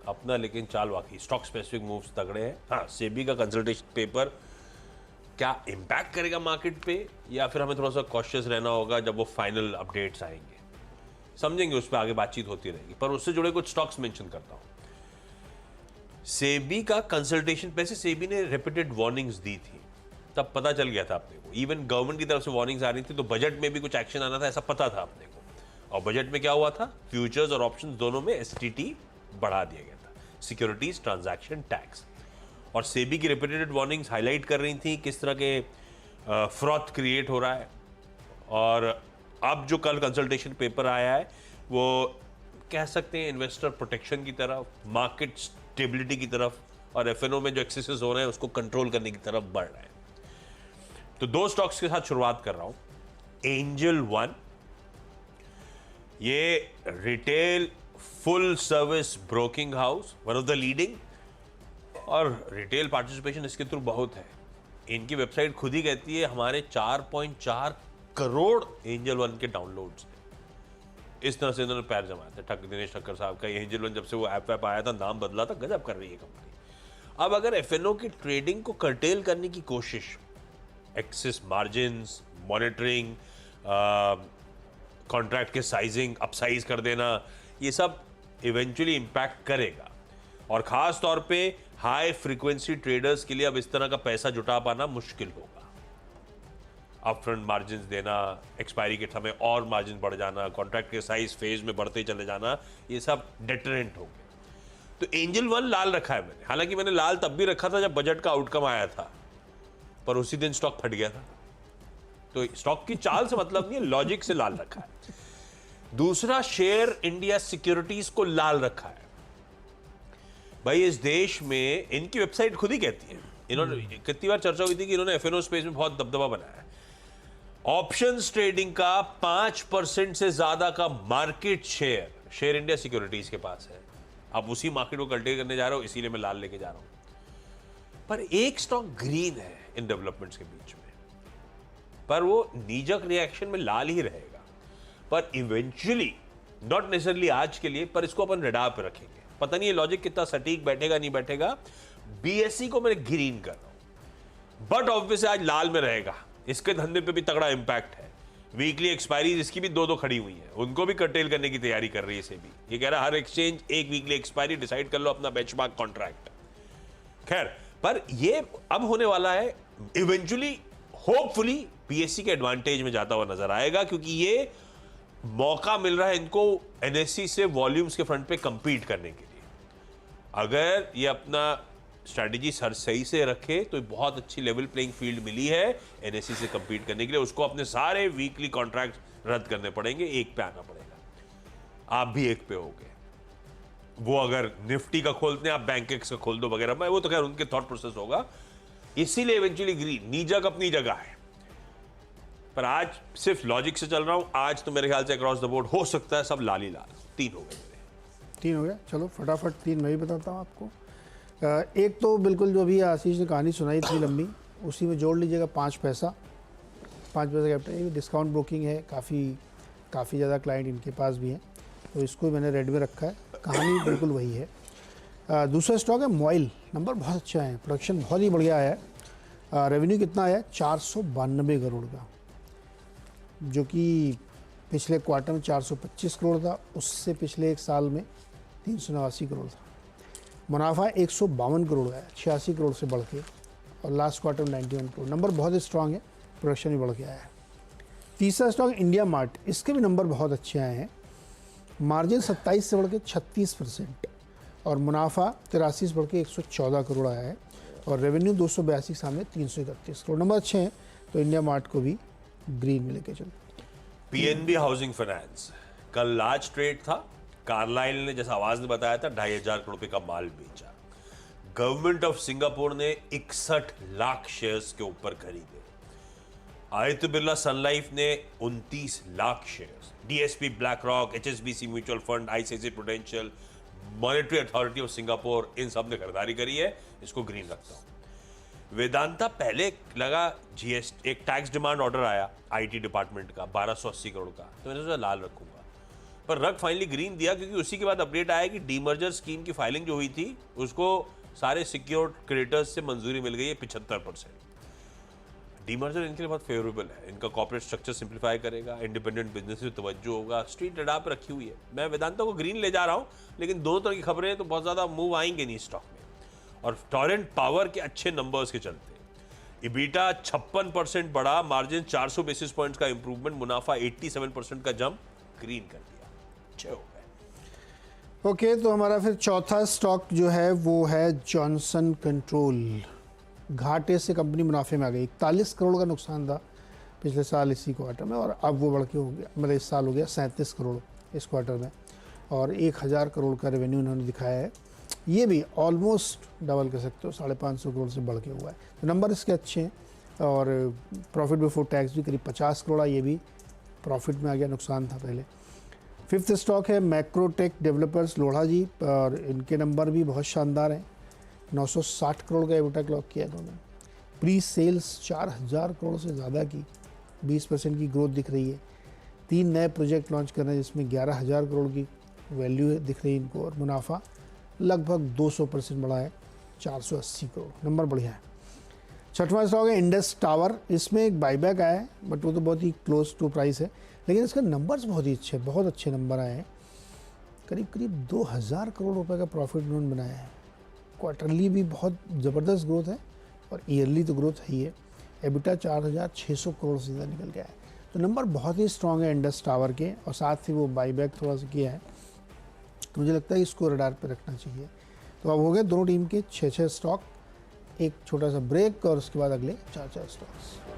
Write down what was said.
अपना लेकिन चाल वाकई स्टॉक स्पेसिफिक मूव्स तगड़े हैं। हाँ, सेबी का कंसल्टेशन पेपर क्या इम्पैक्ट करेगा मार्केट पे, या फिर हमें थोड़ा सा कॉशियस रहना होगा जब वो फाइनल अपडेट्स आएंगे, समझेंगे, उस पर आगे बातचीत होती रहेगी। पर उससे जुड़े कुछ स्टॉक्स मेंशन करता हूं। सेबी का कंसल्टेशन, वैसे सेबी ने रिपीटेड वार्निंग्स दी थी, तब पता चल गया था अपने को, इवन गवर्नमेंट की तरफ से वार्निंग्स आ रही थी, तो बजट में भी कुछ एक्शन आना था ऐसा पता था अपने को। और बजट में क्या हुआ था, फ्यूचर्स और ऑप्शंस दोनों में एसटीटी बढ़ा दिया गया था, सिक्योरिटीज ट्रांजैक्शन टैक्स। और सेबी की रिपीटेड वार्निंग्स हाईलाइट कर रही थी किस तरह के फ्रॉड क्रिएट हो रहा है। और अब जो कल कंसल्टेशन पेपर आया है वो कह सकते हैं इन्वेस्टर प्रोटेक्शन की तरफ, मार्केट स्टेबिलिटी की तरफ, और एफएनओ में जो एक्सेसेस हो रहे हैं उसको कंट्रोल करने की तरफ बढ़ रहे हैं। तो दो स्टॉक्स के साथ शुरुआत कर रहा हूं। एंजल वन, ये retail full service broking house, one of the leading, और रिटेल पार्टिसिपेशन इसके थ्रू बहुत है। इनकी वेबसाइट खुद ही कहती है हमारे 4.4 करोड़ एंजल वन के डाउनलोड्स हैं। इस तरह से इन्होंने पैर जमाया था दिनेश ठक्कर साहब का। एंजल वन जब से वो ऐप आया था, नाम बदला था, गजब कर रही है कंपनी। अब अगर एफएनओ की ट्रेडिंग को कर्टेल करने की कोशिश, एक्सेस मार्जिन्स, मॉनिटरिंग, कॉन्ट्रैक्ट के साइजिंग अपसाइज कर देना, ये सब इवेंचुअली इंपैक्ट करेगा। और खास तौर पे हाई फ्रीक्वेंसी ट्रेडर्स के लिए अब इस तरह का पैसा जुटा पाना मुश्किल होगा। अपफ्रंट मार्जिन देना, एक्सपायरी के समय और मार्जिन बढ़ जाना, कॉन्ट्रैक्ट के साइज फेज में बढ़ते चले जाना, ये सब डेटरेंट हो गए। तो एंजल वन लाल रखा है मैंने, हालांकि मैंने लाल तब भी रखा था जब बजट का आउटकम आया था, पर उसी दिन स्टॉक फट गया था। तो स्टॉक की चाल से मतलब नहीं है, लॉजिक से लाल रखा है। दूसरा, शेयर इंडिया सिक्योरिटीज को लाल रखा है। भाई इस देश में इनकी वेबसाइट खुद ही कहती है, इन्होंने कितनी बार चर्चा हुई थी कि इन्होंने एफएनओ स्पेस में बहुत दबदबा बनाया है। ऑप्शंस ट्रेडिंग का 5% से ज्यादा का मार्केट शेयर इंडिया सिक्योरिटीज के पास है। अब उसी मार्केट को कल्टिवेट करने जा रहा हूं, इसीलिए मैं लाल लेके जा रहा हूं। पर एक स्टॉक ग्रीन है इन डेवलपमेंट्स के बीच में, पर वो नीजक रिएक्शन में लाल ही रहेगा। पर इवेंचुअली, नॉट नेसेसरली आज के लिए, पर इसको अपन रडार पे रखेंगे। पता नहीं ये लॉजिक कितना सटीक बैठेगा नहीं बैठेगा। बीएसई को मैं ग्रीन कर रहा हूं, बट ऑब्वियस आज लाल में रहेगा। इसके धंधे पे भी तगड़ा इंपैक्ट है। वीकली एक्सपायरी इसकी भी दो खड़ी हुई है, उनको भी कर्टेल करने की तैयारी कर रही है सेबी। ये कह रहा है हर एक्सचेंज एक वीकली एक्सपायरी डिसाइड कर लो अपना बेंचमार्क कॉन्ट्रैक्ट। खैर, पर ये अब होने वाला है इवेंचुअली, होपफुली बीएसई के एडवांटेज में जाता हुआ नजर आएगा, क्योंकि ये मौका मिल रहा है इनको एनएससी से वॉल्यूम्स के फ्रंट पे कंपीट करने के लिए। अगर ये अपना स्ट्रैटेजी सही से रखे तो बहुत अच्छी लेवल प्लेइंग फील्ड मिली है एनएससी से कंपीट करने के लिए। उसको अपने सारे वीकली कॉन्ट्रैक्ट रद्द करने पड़ेंगे, एक पे आना पड़ेगा। आप भी एक पे हो गए। वो अगर निफ्टी का खोलते हैं, आप बैंकेक्स का खोल दो वगैरह, वो तो खैर उनके थॉट प्रोसेस होगा। इसीलिए इवेंचुअली ग्रीन, नीजक अपनी जगह है। पर आज सिर्फ लॉजिक से चल रहा हूं। आज तो मेरे ख्याल से अक्रॉस द बोर्ड हो सकता है सब लाल ही लाल। 3 हो गए। 3 हो गया। चलो फटाफट 3 मैं भी बताता हूँ आपको। एक तो बिल्कुल जो अभी आशीष ने कहानी सुनाई थी लंबी, उसी में जोड़ लीजिएगा 5 पैसा। 5 पैसा कैपिटल, डिस्काउंट ब्रोकिंग है, काफ़ी ज़्यादा क्लाइंट इनके पास भी हैं, तो इसको मैंने रेड में रखा है। कहानी बिल्कुल वही है। दूसरा स्टॉक है मोइल। नंबर बहुत अच्छा है, प्रोडक्शन बहुत ही बढ़िया है। रेवेन्यू कितना आया, 492 करोड़ का, जो कि पिछले क्वार्टर में 425 करोड़ था, उससे पिछले एक साल में 389 करोड़ था। मुनाफा 152 करोड़ है, 86 करोड़ से बढ़ के, और लास्ट क्वार्टर में 91 करोड़। नंबर बहुत स्ट्रांग है, प्रोडक्शन भी बढ़ के आया है। तीसरा स्टॉक इंडिया मार्ट, इसके भी नंबर बहुत अच्छे आए हैं। मार्जिन 27 से बढ़ के 36%, और मुनाफा 83 से बढ़ के 114 करोड़ आया है, और रेवेन्यू 282 सामने 331 करोड़। नंबर अच्छे हैं, तो इंडिया मार्ट को भी ग्रीन में लेके चलो। पीएनबी हाउसिंग फाइनेंस कल लार्ज ट्रेड था। कार्लाइल ने, जैसा आवाज ने बताया था, 2,500 करोड़ रुपए का माल बेचा। गवर्नमेंट ऑफ सिंगापुर ने 61 लाख शेयर्स के ऊपर खरीदे। आदित्य बिरला सन लाइफ ने 29 lakh shares, DSP BlackRock, HSBC mutual fund, ICICI Prudential, monetary authority of Singapore, इन सब ने खरीदारी करी है। इसको ग्रीन रखता हूं। वेदांता पहले लगा एक टैक्स डिमांड ऑर्डर आया आईटी डिपार्टमेंट का 1280 करोड़ का, तो मैंने सोचा लाल रखूंगा। पर रग फाइनली ग्रीन दिया क्योंकि उसी के बाद अपडेट आया कि डीमर्जर स्कीम की फाइलिंग जो हुई थी उसको सारे सिक्योर्ड क्रेडिटर्स से मंजूरी मिल गई है 75%। डीमर्जर इनके लिए बहुत फेवरेबल है, इनका कॉर्पोरेट स्ट्रक्चर सिंप्लीफाई करेगा, इंडिपेंडेंट बिजनेस में तवज्जो होगा, स्ट्रीट रडार पे रखी हुई है। मैं वेदांता को ग्रीन ले जा रहा हूं, लेकिन दोनों तरह की खबरें तो बहुत ज्यादा मूव आएंगे नहीं स्टॉक में। और टोरेंट पावर के अच्छे नंबर्स के चलते इबीटा 56% बढ़ा, मार्जिन 400 बेसिस पॉइंट्स का इंप्रूवमेंट, मुनाफा 87% का जंप, ग्रीन कर दिया, अच्छे हो गए। ओके, तो हमारा फिर चौथा स्टॉक जो है वो है जॉनसन कंट्रोल। घाटे से कंपनी मुनाफे में आ गई। 41 करोड़ का नुकसान था पिछले साल इसी क्वार्टर में, और अब वो बढ़ के हो गया, मतलब इस साल हो गया 37 करोड़ इस क्वार्टर में, और 1000 करोड़ का रेवेन्यू इन्होंने दिखाया है। ये भी ऑलमोस्ट डबल कर सकते हो, 550 करोड़ से बढ़ के हुआ है। तो नंबर इसके अच्छे हैं, और प्रॉफिट बिफोर टैक्स भी करीब 50 करोड़, ये भी प्रॉफिट में आ गया, नुकसान था पहले। फिफ्थ स्टॉक है मैक्रोटेक डेवलपर्स लोढ़ा जी, और इनके नंबर भी बहुत शानदार हैं। 960 करोड़ का एबिटा क्लॉक किया इन्होंने। प्री सेल्स 4000 करोड़ से ज़्यादा की, 20% की ग्रोथ दिख रही है। 3 नए प्रोजेक्ट लॉन्च कर रहे हैं जिसमें 11000 करोड़ की वैल्यू दिख रही है इनको, और मुनाफा लगभग 200% बढ़ा है, 480 करोड़, नंबर बढ़िया है। छठवां स्टॉक है इंडस टावर। इसमें एक बाईबैक आया है, बट वो तो बहुत ही क्लोज टू प्राइस है, लेकिन इसके नंबर्स बहुत ही अच्छे, बहुत अच्छे नंबर आए हैं। करीब करीब 2000 करोड़ रुपए का प्रॉफिट उन्होंने बनाया है। क्वार्टरली भी बहुत ज़बरदस्त ग्रोथ है, और ईयरली तो ग्रोथ है ही है। एबिटा 4600 करोड़ से ज़्यादा निकल गया है, तो नंबर बहुत ही स्ट्रॉन्ग है इंडस टावर के, और साथ ही वो बाईबैक थोड़ा सा किया है, तो मुझे लगता है इसको रडार पे रखना चाहिए। तो अब हो गए दोनों टीम के 6-6 स्टॉक। एक छोटा सा ब्रेक, और उसके बाद अगले 4-4 स्टॉक्स।